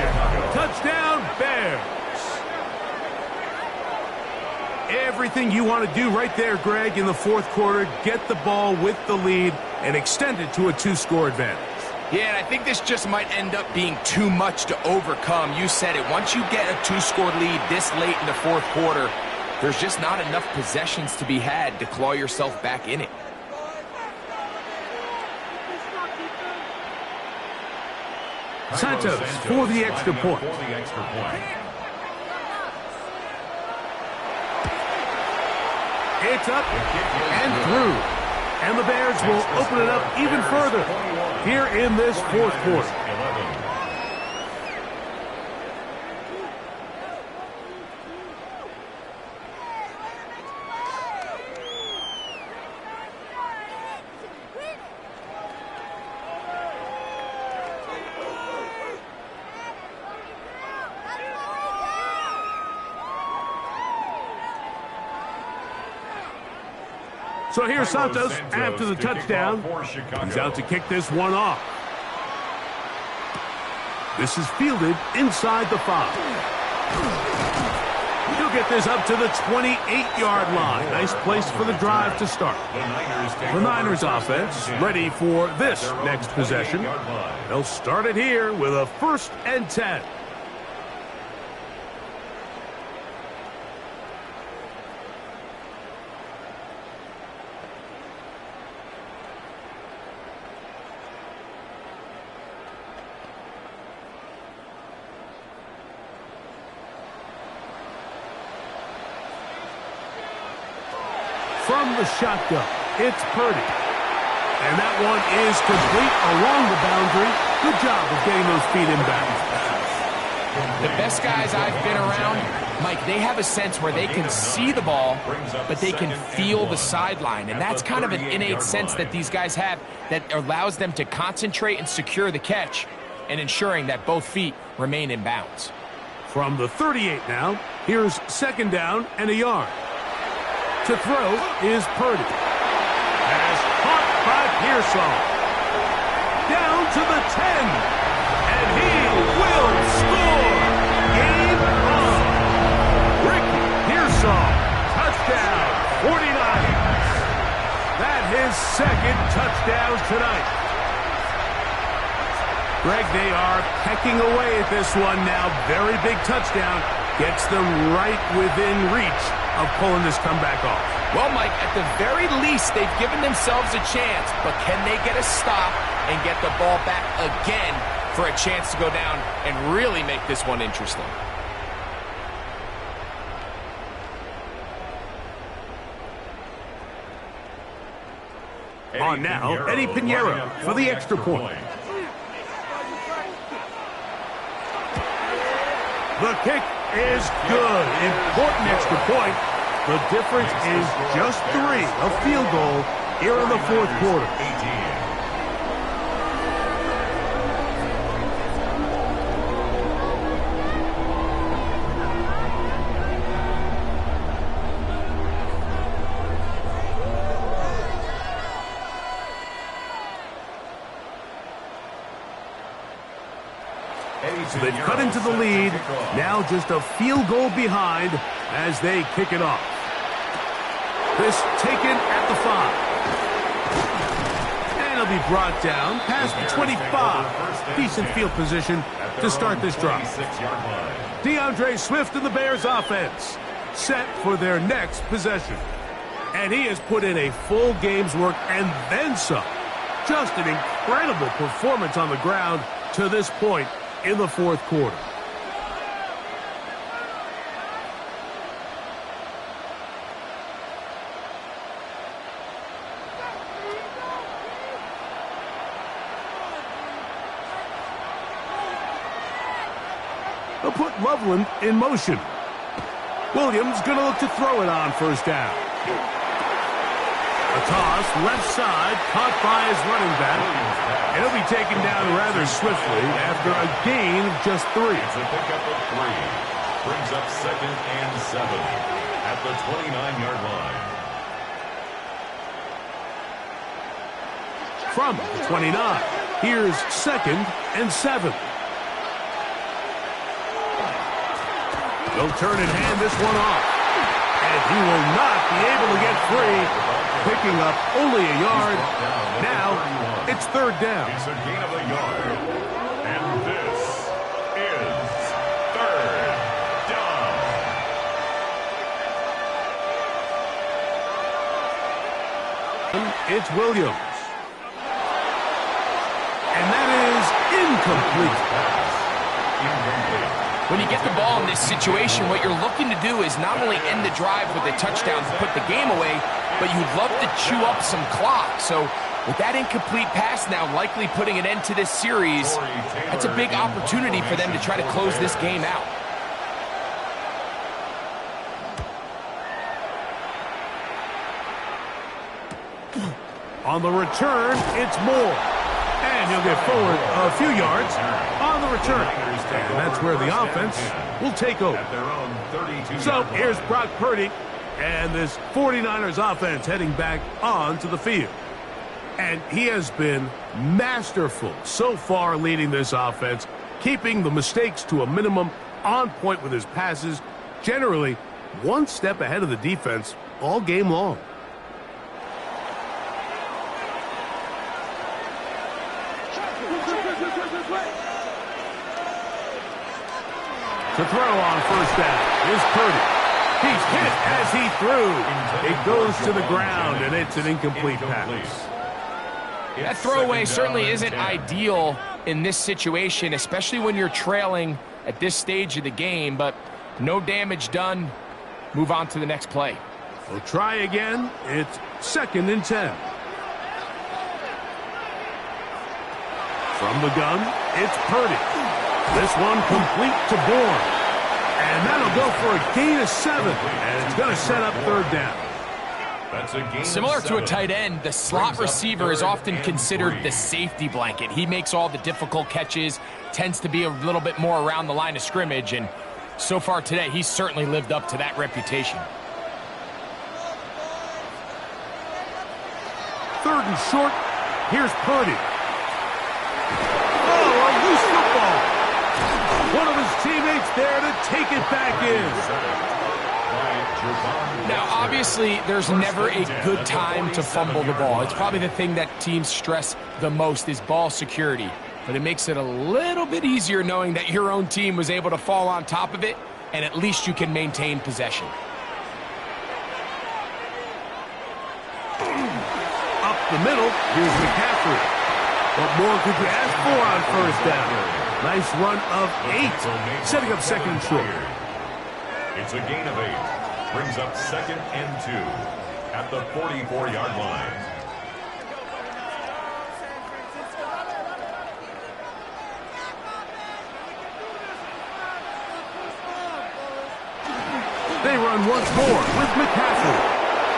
Touchdown, Bears. Everything you want to do right there, Greg, in the fourth quarter. Get the ball with the lead and extend it to a 2-score advantage. Yeah, and I think this just might end up being too much to overcome. You said it. Once you get a 2-score lead this late in the fourth quarter, there's just not enough possessions to be had to claw yourself back in it. Santos for the extra point. It's up and through. And the Bears will open it up even further here in this fourth quarter. So here's Santos after the touchdown. He's out to kick this one off. This is fielded inside the 5. He'll get this up to the 28-yard line. Nice place for the drive to start. The Niners offense ready for this next possession. They'll start it here with a 1st and 10. From the shotgun, it's Purdy. And that one is complete along the boundary. Good job of getting those feet inbound. The best guys I've been around, Mike, they have a sense where they can see the ball, but they can feel the sideline. And that's kind of an innate sense that these guys have that allows them to concentrate and secure the catch and ensuring that both feet remain in bounds. From the 38 now, here's 2nd down and a yard. To throw is Purdy. Pass caught by Pearsall. Down to the 10. And he will score. Game on. Ricky Pearsall. Touchdown. 49ers. That his 2nd touchdown tonight. Greg, they are pecking away at this one now. Very big touchdown. Gets them right within reach of pulling this comeback off. Well, Mike, at the very least, they've given themselves a chance, but can they get a stop and get the ball back again for a chance to go down and really make this one interesting? On now, Eddie Pinheiro for the extra point. The kick is good. Important extra point. The difference is just 3, a field goal here in the fourth quarter. So they've cut into the lead. Now just a field goal behind as they kick it off. This taken at the 5. And it'll be brought down past the 25. Decent field position to start this drive. DeAndre Swift and the Bears offense set for their next possession. And he has put in a full game's work and then some. Just an incredible performance on the ground to this point in the fourth quarter. They'll put Loveland in motion. Williams going to look to throw it on first down. A toss, left side, caught by his running back. And he'll be taken down rather swiftly after a gain of just 3. It's a pickup of 3. Brings up 2nd and 7 at the 29-yard line. From the 29, here's 2nd and 7. They'll turn and hand this one off. And he will not be able to get free, picking up only a yard. Now it's 3rd down. It's a gain of a yard. And this is 3rd down. It's Williams. And that is incomplete. When you get the ball in this situation, what you're looking to do is not only end the drive with a touchdown to put the game away, but you'd love to chew up some clock. So with that incomplete pass now likely putting an end to this series, that's a big opportunity for them to try to close this game out. On the return, it's Moore. And he'll get forward a few yards on the return. And that's where the offense will take over. So here's Brock Purdy and this 49ers offense heading back onto the field. And he has been masterful so far leading this offense, keeping the mistakes to a minimum, on point with his passes, generally one step ahead of the defense all game long. To throw on first down is Purdy. He's hit as he threw. It goes to the ground, and it's an incomplete pass. That throwaway certainly isn't ideal in this situation, especially when you're trailing at this stage of the game, but no damage done. Move on to the next play. We'll try again. It's 2nd and 10. From the gun, it's Purdy. This one complete to Bourne. And that'll go for a gain of 7. And it's going to set up 3rd down. That's a gain Similar of to a 7. tight end, the slot receiver is often considered the safety blanket. He makes all the difficult catches, tends to be a little bit more around the line of scrimmage, and so far today, he's certainly lived up to that reputation. 3rd and short. Here's Purdy. Oh, a loose football. One of his teammates there to take it back in. Now, obviously, there's never a good time to fumble the ball. It's probably the thing that teams stress the most is ball security. But it makes it a little bit easier knowing that your own team was able to fall on top of it, and at least you can maintain possession. Up the middle, here's McCaffrey. What more could you ask for on first down? Nice run of 8, setting up 2nd and short. It's a gain of 8. Brings up 2nd and 2 at the 44-yard line. They run once more with McCaffrey.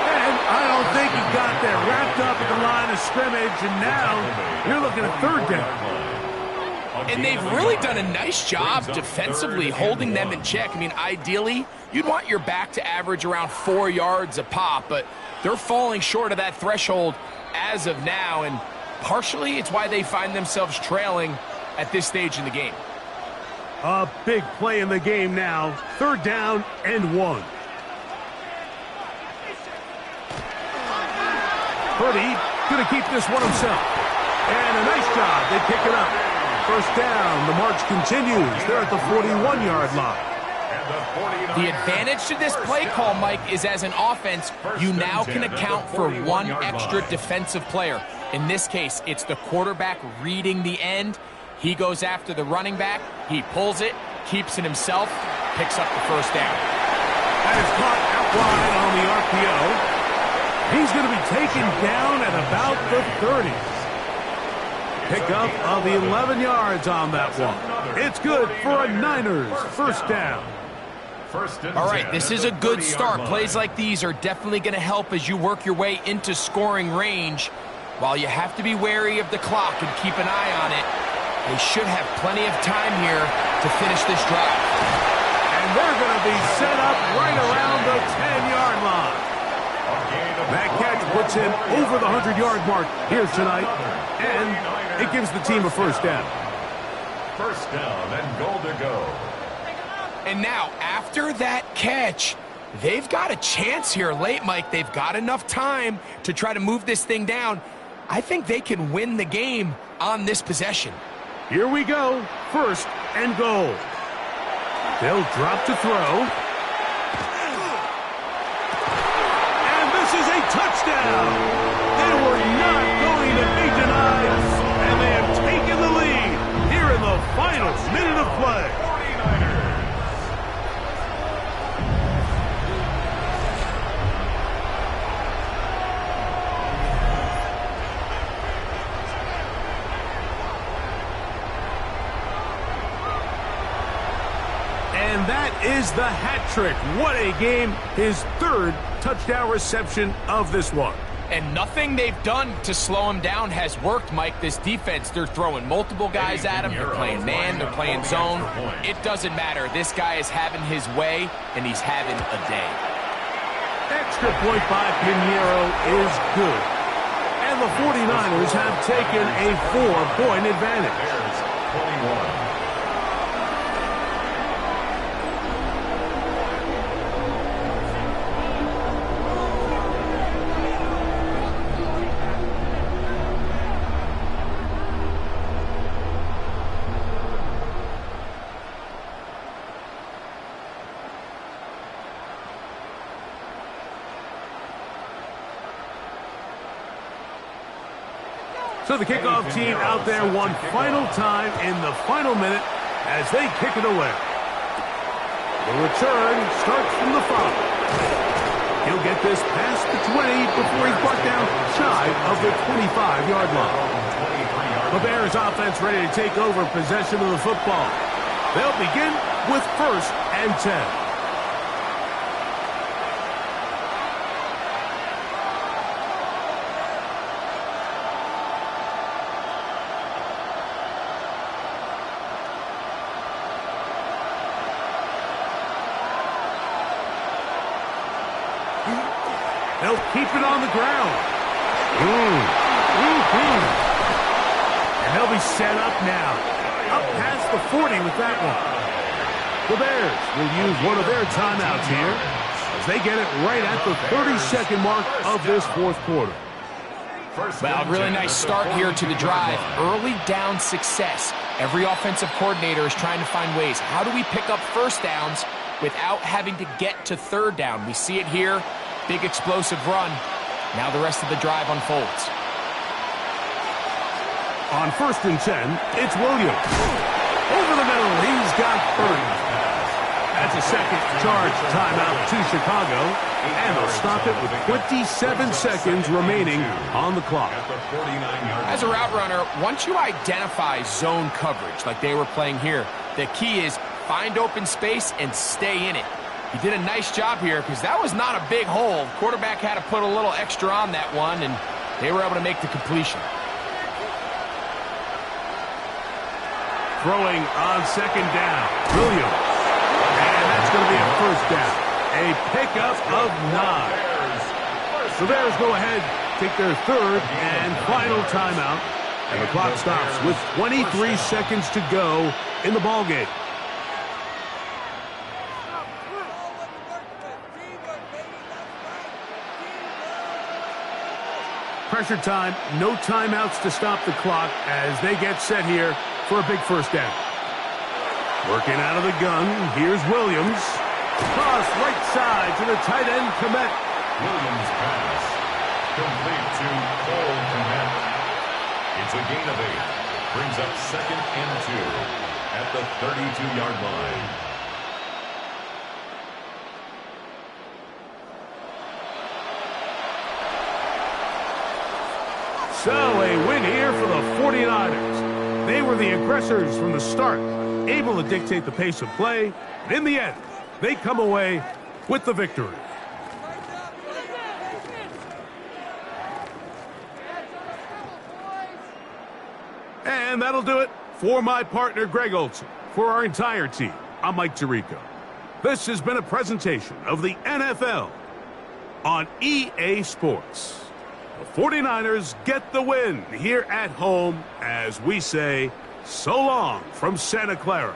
And I don't think he got there. Wrapped up at the line of scrimmage, and now you're looking at third down. And they've really done a nice job defensively holding them in check. I mean, ideally, you'd want your back to average around 4 yards a pop, but they're falling short of that threshold as of now, and partially it's why they find themselves trailing at this stage in the game. A big play in the game now. Third down and 1. Purdy going to keep this one himself. And a nice job. They pick it up. First down. The march continues. They're at the 41-yard line. The advantage to this play call, Mike, is as an offense, you now can account for one extra defensive player. In this case, it's the quarterback reading the end. He goes after the running back. He pulls it, keeps it himself, picks up the first down. That is caught out wide on the RPO. He's going to be taken down at about the 30. Pickup of 11 yards on that one. It's good for a Niners first down. All right, this is a good start. Plays like these are definitely going to help as you work your way into scoring range. While you have to be wary of the clock and keep an eye on it, they should have plenty of time here to finish this drive. And they're going to be set up right around the 10-yard line. That catch puts him over the 100-yard mark here tonight, and it gives the team a first down. First down and goal to go. And now, after that catch, they've got a chance here late, Mike. They've got enough time to try to move this thing down. I think they can win the game on this possession. Here we go. First and goal. They'll drop to throw. And this is a touchdown. They were not going to be denied, and they have taken the lead here in the final minute of play. And that is the hat trick. What a game. His third touchdown reception of this one. And nothing they've done to slow him down has worked, Mike. This defense, they're throwing multiple guys at him. They're playing man, they're playing zone. It doesn't matter. This guy is having his way, and he's having a day. Extra point by Pinheiro is good. And the 49ers have taken a 4-point advantage. 21. So the kickoff team out there one final time in the final minute as they kick it away. The return starts from the 5. He'll get this past the 20 before he's brought down shy of the 25-yard line. The Bears offense ready to take over possession of the football. They'll begin with first and 10. They'll keep it on the ground. And they'll be set up now. Up past the 40 with that one. The Bears will use one of their timeouts here as they get it right at the 30-second mark of this fourth quarter. Well, really nice start here to the drive. Early down success. Every offensive coordinator is trying to find ways. How do we pick up first downs without having to get to third down? We see it here. Big explosive run. Now the rest of the drive unfolds. On first and 10, it's Williams. Over the middle, he's got 30. That's a second charge timeout to Chicago. And they'll stop it with 27 seconds remaining on the clock. As a route runner, once you identify zone coverage like they were playing here, the key is find open space and stay in it. He did a nice job here because that was not a big hole. Quarterback had to put a little extra on that one, and they were able to make the completion. Throwing on second down, Williams. And that's going to be a first down. A pickup of 9. The Bears go ahead, take their third and final timeout. And the clock stops with 23 seconds to go in the ballgame. Pressure time, no timeouts to stop the clock as they get set here for a big first down. Working out of the gun, here's Williams. Cross right side to the tight end, Komet. Williams pass. Complete to Cole Komet. It's a gain of 8. Brings up 2nd and 2 at the 32-yard line. So a win here for the 49ers. They were the aggressors from the start, able to dictate the pace of play. And in the end, they come away with the victory. And that'll do it for my partner, Greg Olson. For our entire team, I'm Mike Tirico. This has been a presentation of the NFL on EA Sports. The 49ers get the win here at home as we say so long from Santa Clara.